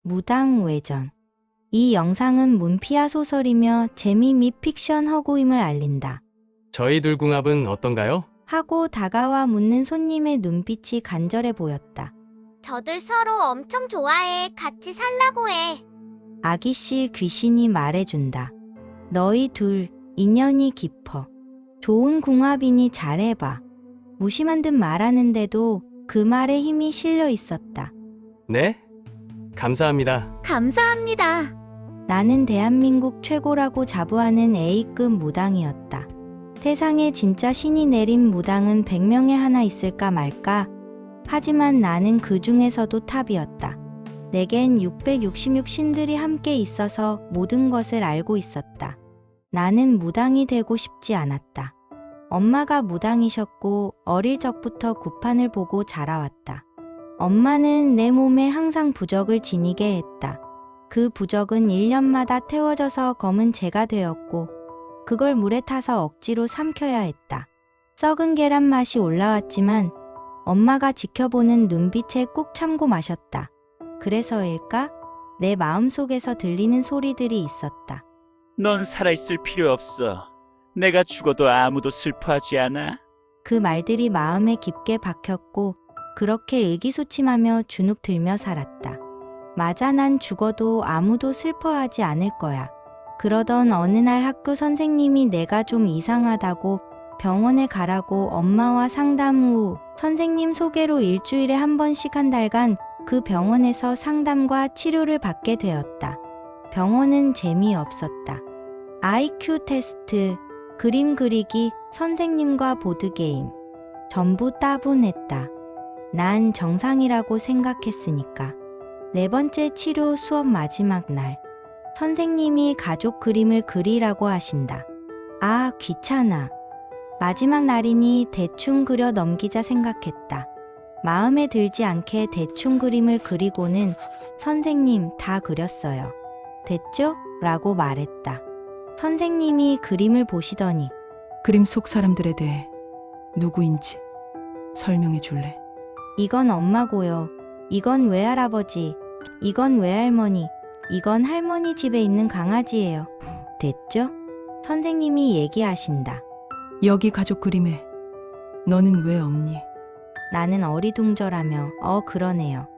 무당 외전. 이 영상은 문피아 소설이며 재미 및 픽션 허구임을 알린다. 저희 둘궁합은 어떤가요? 하고 다가와 묻는 손님의 눈빛이 간절해 보였다. 저들 서로 엄청 좋아해. 같이 살라고 해. 아기씨 귀신이 말해준다. 너희 둘 인연이 깊어. 좋은 궁합이니 잘해봐. 무심한 듯 말하는데도 그 말에 힘이 실려 있었다. 네? 감사합니다. 감사합니다. 나는 대한민국 최고라고 자부하는 A급 무당이었다. 세상에 진짜 신이 내린 무당은 100명에 하나 있을까 말까. 하지만 나는 그 중에서도 탑이었다. 내겐 666 신들이 함께 있어서 모든 것을 알고 있었다. 나는 무당이 되고 싶지 않았다. 엄마가 무당이셨고 어릴 적부터 구판을 보고 자라왔다. 엄마는 내 몸에 항상 부적을 지니게 했다. 그 부적은 1년마다 태워져서 검은 재가 되었고 그걸 물에 타서 억지로 삼켜야 했다. 썩은 계란 맛이 올라왔지만 엄마가 지켜보는 눈빛에 꾹 참고 마셨다. 그래서일까? 내 마음속에서 들리는 소리들이 있었다. 넌 살아있을 필요 없어. 내가 죽어도 아무도 슬퍼하지 않아. 그 말들이 마음에 깊게 박혔고 그렇게 의기소침하며 주눅 들며 살았다. 맞아, 난 죽어도 아무도 슬퍼하지 않을 거야. 그러던 어느 날 학교 선생님이 내가 좀 이상하다고 병원에 가라고 엄마와 상담 후 선생님 소개로 일주일에 한 번씩 한 달간 그 병원에서 상담과 치료를 받게 되었다. 병원은 재미없었다. IQ 테스트, 그림 그리기, 선생님과 보드게임. 전부 따분했다. 난 정상이라고 생각했으니까. 4번째 치료 수업 마지막 날. 선생님이 가족 그림을 그리라고 하신다. 아, 귀찮아. 마지막 날이니 대충 그려 넘기자 생각했다. 마음에 들지 않게 대충 그림을 그리고는 선생님 다 그렸어요. 됐죠? 라고 말했다. 선생님이 그림을 보시더니 그림 속 사람들에 대해 누구인지 설명해 줄래? 이건 엄마고요. 이건 외할아버지. 이건 외할머니. 이건 할머니 집에 있는 강아지예요. 됐죠? 선생님이 얘기하신다. 여기 가족 그림에 너는 왜 없니? 나는 어리둥절하며 그러네요.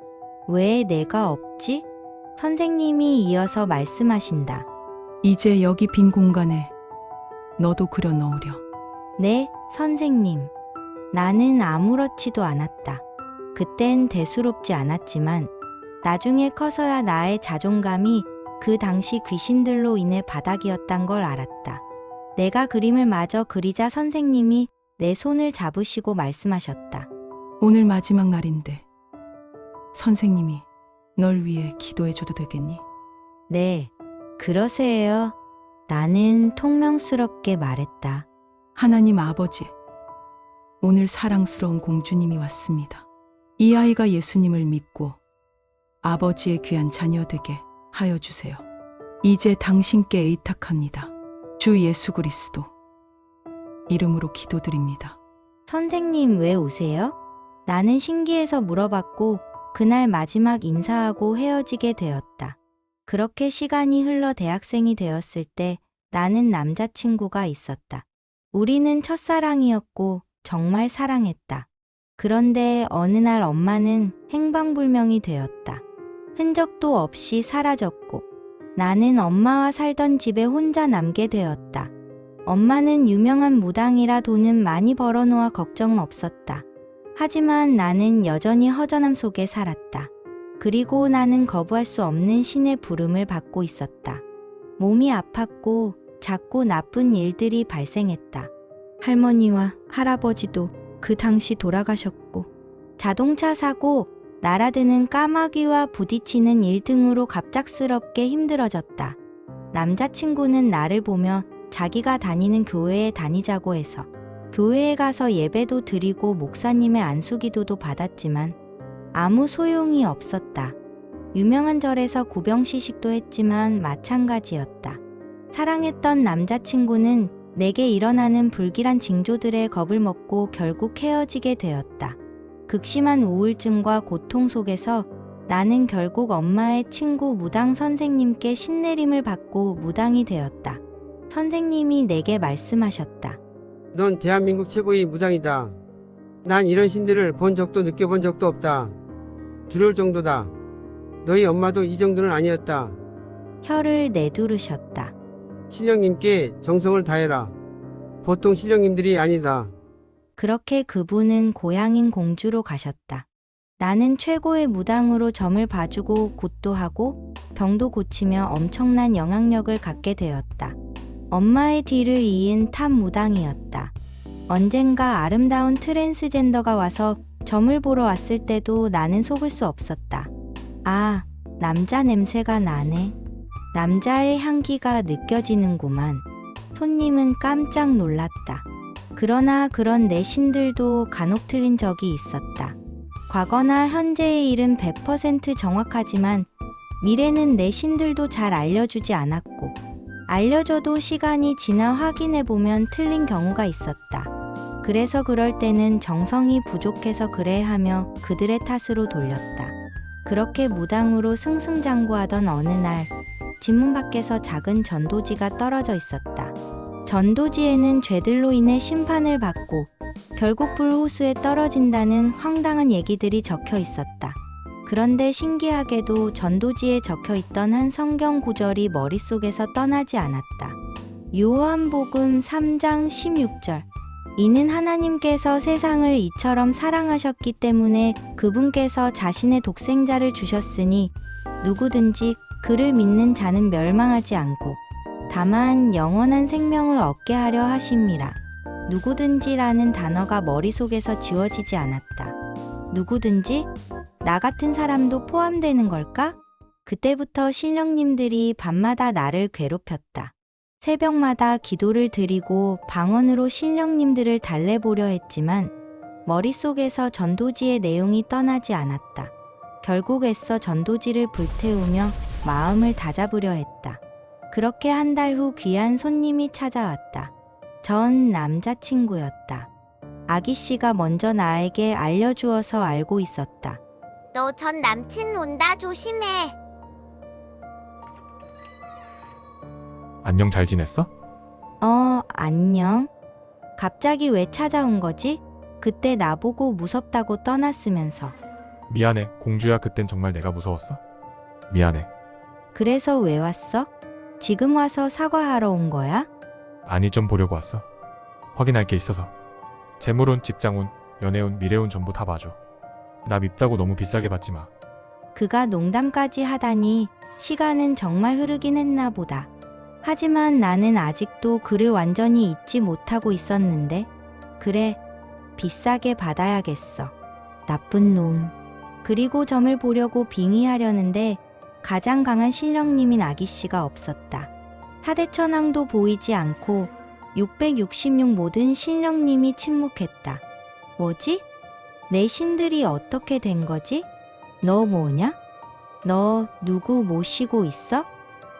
왜 내가 없지? 선생님이 이어서 말씀하신다. 이제 여기 빈 공간에 너도 그려 넣으려. 네, 선생님. 나는 아무렇지도 않았다. 그땐 대수롭지 않았지만 나중에 커서야 나의 자존감이 그 당시 귀신들로 인해 바닥이었단 걸 알았다. 내가 그림을 마저 그리자 선생님이 내 손을 잡으시고 말씀하셨다. 오늘 마지막 날인데 선생님이 널 위해 기도해줘도 되겠니? 네, 그러세요. 나는 통명스럽게 말했다. 하나님 아버지, 오늘 사랑스러운 공주님이 왔습니다. 이 아이가 예수님을 믿고 아버지의 귀한 자녀 되게 하여 주세요. 이제 당신께 의탁합니다. 주 예수 그리스도 이름으로 기도드립니다. 선생님 왜 오세요? 나는 신기해서 물어봤고 그날 마지막 인사하고 헤어지게 되었다. 그렇게 시간이 흘러 대학생이 되었을 때 나는 남자친구가 있었다. 우리는 첫사랑이었고 정말 사랑했다. 그런데 어느 날 엄마는 행방불명이 되었다. 흔적도 없이 사라졌고 나는 엄마와 살던 집에 혼자 남게 되었다. 엄마는 유명한 무당이라 돈은 많이 벌어놓아 걱정 없었다. 하지만 나는 여전히 허전함 속에 살았다. 그리고 나는 거부할 수 없는 신의 부름을 받고 있었다. 몸이 아팠고 자꾸 나쁜 일들이 발생했다. 할머니와 할아버지도 그 당시 돌아가셨고 자동차 사고, 날아드는 까마귀와 부딪히는 일 등으로 갑작스럽게 힘들어졌다. 남자친구는 나를 보며 자기가 다니는 교회에 다니자고 해서 교회에 가서 예배도 드리고 목사님의 안수기도도 받았지만 아무 소용이 없었다. 유명한 절에서 구병시식도 했지만 마찬가지였다. 사랑했던 남자친구는 내게 일어나는 불길한 징조들에 겁을 먹고 결국 헤어지게 되었다. 극심한 우울증과 고통 속에서 나는 결국 엄마의 친구 무당 선생님께 신내림을 받고 무당이 되었다. 선생님이 내게 말씀하셨다. 넌 대한민국 최고의 무당이다. 난 이런 신들을 본 적도 느껴본 적도 없다. 두려울 정도다. 너희 엄마도 이 정도는 아니었다. 혀를 내두르셨다. 신령님께 정성을 다해라. 보통 신령님들이 아니다. 그렇게 그분은 고향인 공주로 가셨다. 나는 최고의 무당으로 점을 봐주고 굿도 하고 병도 고치며 엄청난 영향력을 갖게 되었다. 엄마의 뒤를 이은 탑 무당이었다. 언젠가 아름다운 트랜스젠더가 와서 점을 보러 왔을 때도 나는 속을 수 없었다. 아, 남자 냄새가 나네. 남자의 향기가 느껴지는구만. 손님은 깜짝 놀랐다. 그러나 그런 내 신들도 간혹 틀린 적이 있었다. 과거나 현재의 일은 100% 정확하지만 미래는 내 신들도 잘 알려주지 않았고 알려줘도 시간이 지나 확인해보면 틀린 경우가 있었다. 그래서 그럴 때는 정성이 부족해서 그래 하며 그들의 탓으로 돌렸다. 그렇게 무당으로 승승장구하던 어느 날 집문 밖에서 작은 전도지가 떨어져 있었다. 전도지에는 죄들로 인해 심판을 받고 결국 불호수에 떨어진다는 황당한 얘기들이 적혀 있었다. 그런데 신기하게도 전도지에 적혀 있던 한 성경 구절이 머릿속에서 떠나지 않았다. 요한복음 3장 16절. 이는 하나님께서 세상을 이처럼 사랑하셨기 때문에 그분께서 자신의 독생자를 주셨으니 누구든지 그를 믿는 자는 멸망하지 않고 다만 영원한 생명을 얻게 하려 하심이라. 누구든지라는 단어가 머릿속에서 지워지지 않았다. 누구든지? 나 같은 사람도 포함되는 걸까? 그때부터 신령님들이 밤마다 나를 괴롭혔다. 새벽마다 기도를 드리고 방언으로 신령님들을 달래보려 했지만 머릿속에서 전도지의 내용이 떠나지 않았다. 결국 애써 전도지를 불태우며 마음을 다잡으려 했다. 그렇게 한 달 후 귀한 손님이 찾아왔다. 전 남자친구였다. 아기씨가 먼저 나에게 알려주어서 알고 있었다. 너 전 남친 온다 조심해. 안녕, 잘 지냈어? 안녕. 갑자기 왜 찾아온 거지? 그때 나보고 무섭다고 떠났으면서. 미안해, 공주야. 그땐 정말 내가 무서웠어. 미안해. 그래서 왜 왔어? 지금 와서 사과하러 온 거야? 아니, 좀 보려고 왔어. 확인할 게 있어서. 재물운, 직장운, 연애운, 미래운 전부 다 봐줘. 나 밉다고 너무 비싸게 받지 마. 그가 농담까지 하다니 시간은 정말 흐르긴 했나 보다. 하지만 나는 아직도 그를 완전히 잊지 못하고 있었는데, 그래, 비싸게 받아야겠어. 나쁜 놈. 그리고 점을 보려고 빙의하려는데 가장 강한 신령님인 아기씨가 없었다. 사대천왕도 보이지 않고 666 모든 신령님이 침묵했다. 뭐지? 내 신들이 어떻게 된 거지? 너 뭐냐? 너 누구 모시고 있어?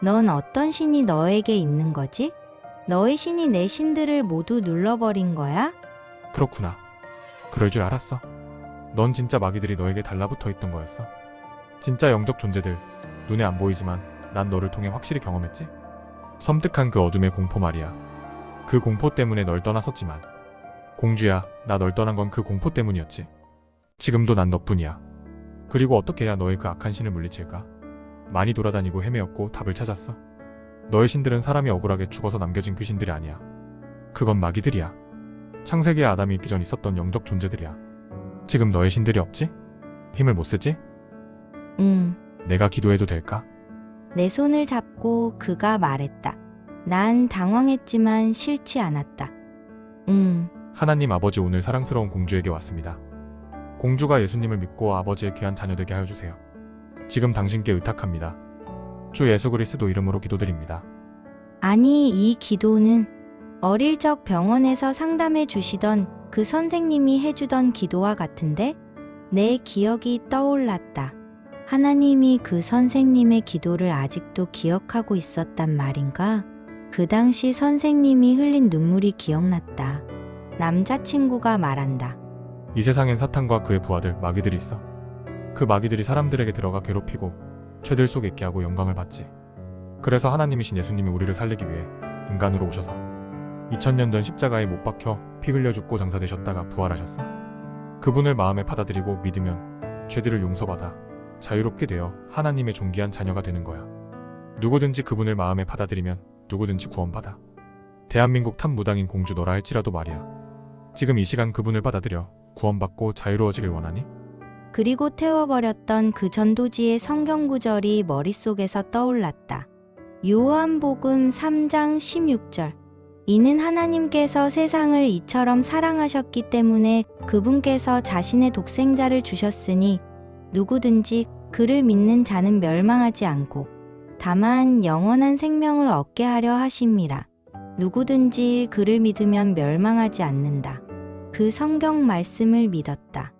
넌 어떤 신이 너에게 있는 거지? 너의 신이 내 신들을 모두 눌러버린 거야? 그렇구나. 그럴 줄 알았어. 넌 진짜 마귀들이 너에게 달라붙어 있던 거였어. 진짜 영적 존재들. 눈에 안 보이지만 난 너를 통해 확실히 경험했지. 섬뜩한 그 어둠의 공포 말이야. 그 공포 때문에 널 떠났었지만 공주야, 나 널 떠난 건 그 공포 때문이었지. 지금도 난 너뿐이야. 그리고 어떻게 해야 너의 그 악한 신을 물리칠까? 많이 돌아다니고 헤매었고 답을 찾았어. 너의 신들은 사람이 억울하게 죽어서 남겨진 그 신들이 아니야. 그건 마귀들이야. 창세기에 아담이 있기 전 있었던 영적 존재들이야. 지금 너의 신들이 없지? 힘을 못 쓰지? 내가 기도해도 될까? 내 손을 잡고 그가 말했다. 난 당황했지만 싫지 않았다. 하나님 아버지, 오늘 사랑스러운 공주에게 왔습니다. 공주가 예수님을 믿고 아버지의 귀한 자녀 되게 하여 주세요. 지금 당신께 의탁합니다. 주 예수 그리스도 이름으로 기도드립니다. 아니, 이 기도는 어릴 적 병원에서 상담해 주시던 그 선생님이 해주던 기도와 같은데 내 기억이 떠올랐다. 하나님이 그 선생님의 기도를 아직도 기억하고 있었단 말인가? 그 당시 선생님이 흘린 눈물이 기억났다. 남자친구가 말한다. 이 세상엔 사탄과 그의 부하들, 마귀들이 있어. 그 마귀들이 사람들에게 들어가 괴롭히고 죄들 속에 있게 하고 영광을 받지. 그래서 하나님이신 예수님이 우리를 살리기 위해 인간으로 오셔서 2000년 전 십자가에 못 박혀 피 흘려 죽고 장사되셨다가 부활하셨어. 그분을 마음에 받아들이고 믿으면 죄들을 용서받아 자유롭게 되어 하나님의 존귀한 자녀가 되는 거야. 누구든지 그분을 마음에 받아들이면 누구든지 구원받아. 대한민국 탑 무당인 공주 너라 할지라도 말이야. 지금 이 시간 그분을 받아들여 구원받고 자유로워지길 원하니? 그리고 태워버렸던 그 전도지의 성경 구절이 머릿속에서 떠올랐다. 요한복음 3장 16절. 이는 하나님께서 세상을 이처럼 사랑하셨기 때문에 그분께서 자신의 독생자를 주셨으니 누구든지 그를 믿는 자는 멸망하지 않고 다만 영원한 생명을 얻게 하려 하심이라. 누구든지 그를 믿으면 멸망하지 않는다. 그 성경 말씀을 믿었다.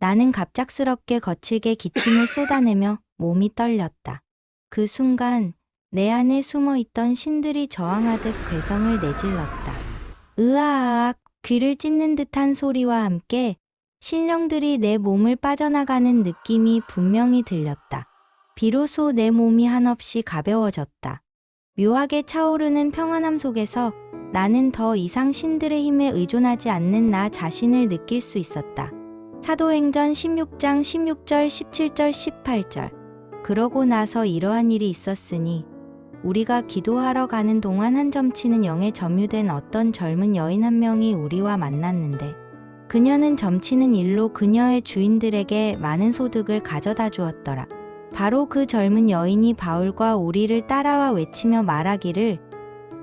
나는 갑작스럽게 거칠게 기침을 쏟아내며 몸이 떨렸다. 그 순간 내 안에 숨어있던 신들이 저항하듯 괴성을 내질렀다. 으아악 귀를 찢는 듯한 소리와 함께 신령들이 내 몸을 빠져나가는 느낌이 분명히 들렸다. 비로소 내 몸이 한없이 가벼워졌다. 묘하게 차오르는 평안함 속에서 나는 더 이상 신들의 힘에 의존하지 않는 나 자신을 느낄 수 있었다. 사도행전 16장 16절 17절 18절. 그러고 나서 이러한 일이 있었으니 우리가 기도하러 가는 동안 한 점치는 영에 점유된 어떤 젊은 여인 한 명이 우리와 만났는데 그녀는 점치는 일로 그녀의 주인들에게 많은 소득을 가져다 주었더라. 바로 그 젊은 여인이 바울과 우리를 따라와 외치며 말하기를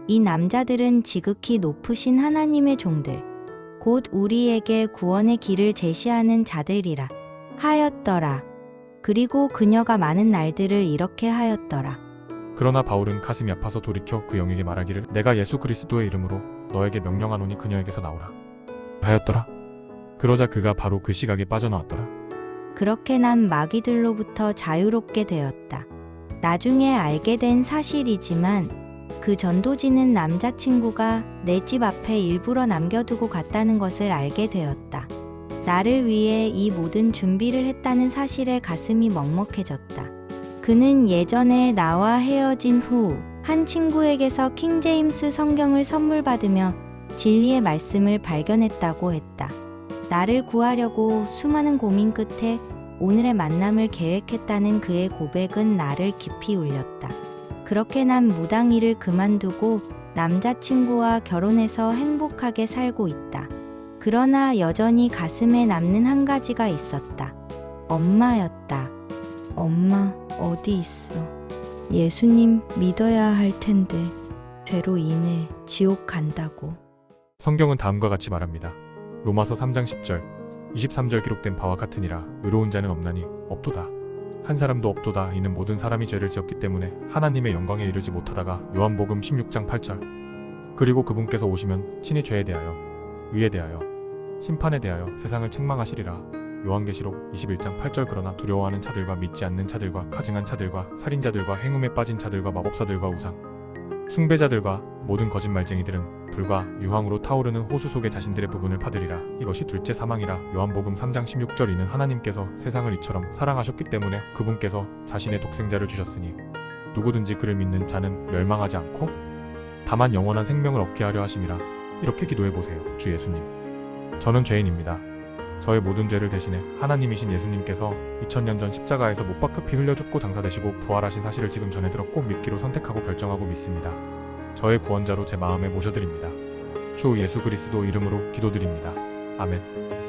이 남자들은 지극히 높으신 하나님의 종들 곧 우리에게 구원의 길을 제시하는 자들이라 하였더라. 그리고 그녀가 많은 날들을 이렇게 하였더라. 그러나 바울은 가슴이 아파서 돌이켜 그 영에게 말하기를 내가 예수 그리스도의 이름으로 너에게 명령하노니 그녀에게서 나오라 하였더라. 그러자 그가 바로 그 시각에 빠져나왔더라. 그렇게 난 마귀들로부터 자유롭게 되었다. 나중에 알게 된 사실이지만 그 전도지는 남자친구가 내 집 앞에 일부러 남겨두고 갔다는 것을 알게 되었다. 나를 위해 이 모든 준비를 했다는 사실에 가슴이 먹먹해졌다. 그는 예전에 나와 헤어진 후 한 친구에게서 킹제임스 성경을 선물 받으며 진리의 말씀을 발견했다고 했다. 나를 구하려고 수많은 고민 끝에 오늘의 만남을 계획했다는 그의 고백은 나를 깊이 울렸다. 그렇게 난 무당 일을 그만두고 남자친구와 결혼해서 행복하게 살고 있다. 그러나 여전히 가슴에 남는 한 가지가 있었다. 엄마였다. 엄마 어디 있어? 예수님 믿어야 할 텐데 죄로 인해 지옥 간다고. 성경은 다음과 같이 말합니다. 로마서 3장 10절 23절 기록된 바와 같으니라. 의로운 자는 없나니 없도다. 한 사람도 없도다. 이는 모든 사람이 죄를 지었기 때문에 하나님의 영광에 이르지 못하다가. 요한복음 16장 8절. 그리고 그분께서 오시면 친히 죄에 대하여 의에 대하여 심판에 대하여 세상을 책망하시리라. 요한계시록 21장 8절. 그러나 두려워하는 자들과 믿지 않는 자들과 가증한 자들과 살인자들과 행음에 빠진 자들과 마법사들과 우상 숭배자들과 모든 거짓말쟁이들은 불과 유황으로 타오르는 호수 속에 자신들의 부분을 받으리라. 이것이 둘째 사망이라. 요한복음 3장 16절. 이는 하나님께서 세상을 이처럼 사랑하셨기 때문에 그분께서 자신의 독생자를 주셨으니 누구든지 그를 믿는 자는 멸망하지 않고 다만 영원한 생명을 얻게 하려 하심이라. 이렇게 기도해보세요. 주 예수님, 저는 죄인입니다. 저의 모든 죄를 대신해 하나님이신 예수님께서 2000년 전 십자가에서 못 박혀 피 흘려 죽고 장사되시고 부활하신 사실을 지금 전해 들었고 믿기로 선택하고 결정하고 믿습니다. 저의 구원자로 제 마음에 모셔드립니다. 주 예수 그리스도 이름으로 기도드립니다. 아멘.